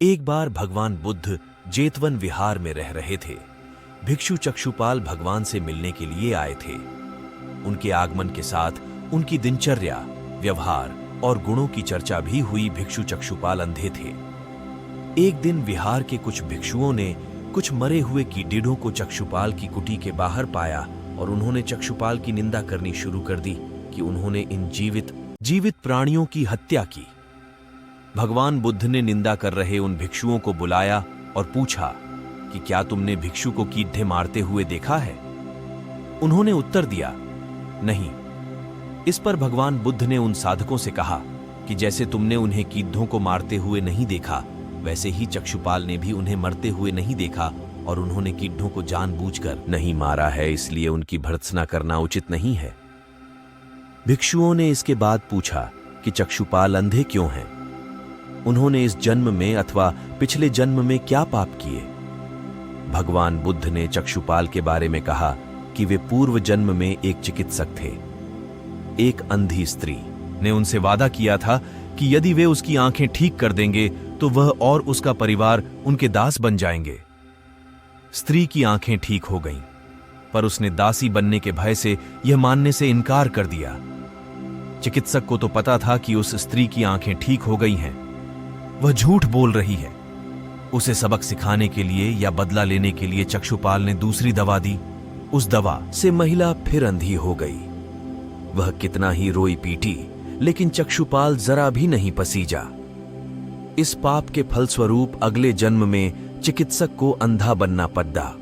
एक बार भगवान बुद्ध जेतवन विहार में रह रहे थे। भिक्षु चक्षुपाल भगवान से मिलने के लिए आए थे। उनके आगमन के साथ उनकी दिनचर्या, व्यवहार और गुणों की चर्चा भी हुई। भिक्षु चक्षुपाल अंधे थे। एक दिन विहार के कुछ भिक्षुओं ने कुछ मरे हुए कीड़ों को चक्षुपाल की कुटी के बाहर पाया और उन्होंने चक्षुपाल की निंदा करनी शुरू कर दी कि उन्होंने इन जीवित प्राणियों की हत्या की। भगवान बुद्ध ने निंदा कर रहे उन भिक्षुओं को बुलाया और पूछा कि क्या तुमने भिक्षु को कीड़े मारते हुए देखा है? उन्होंने उत्तर दिया, नहीं। इस पर भगवान बुद्ध ने उन साधकों से कहा कि जैसे तुमने उन्हें कीड़ों को मारते हुए नहीं देखा, वैसे ही चक्षुपाल ने भी उन्हें मरते हुए नहीं देखा और उन्होंने कीड़ों को जानबूझकर नहीं मारा है, इसलिए उनकी भर्त्सना करना उचित नहीं है। भिक्षुओं ने इसके बाद पूछा कि चक्षुपाल अंधे क्यों हैं? उन्होंने इस जन्म में अथवा पिछले जन्म में क्या पाप किए? भगवान बुद्ध ने चक्षुपाल के बारे में कहा कि वे पूर्व जन्म में एक चिकित्सक थे। एक अंधी स्त्री ने उनसे वादा किया था कि यदि वे उसकी आंखें ठीक कर देंगे तो वह और उसका परिवार उनके दास बन जाएंगे। स्त्री की आंखें ठीक हो गईं, पर उसने दासी बनने के भय से यह मानने से इनकार कर दिया। चिकित्सक को तो पता था कि उस स्त्री की आंखें ठीक हो गई हैं, वह झूठ बोल रही है। उसे सबक सिखाने के लिए या बदला लेने के लिए चक्षुपाल ने दूसरी दवा दी। उस दवा से महिला फिर अंधी हो गई। वह कितना ही रोई पीटी, लेकिन चक्षुपाल जरा भी नहीं पसीजा। इस पाप के फलस्वरूप अगले जन्म में चिकित्सक को अंधा बनना पड़ा।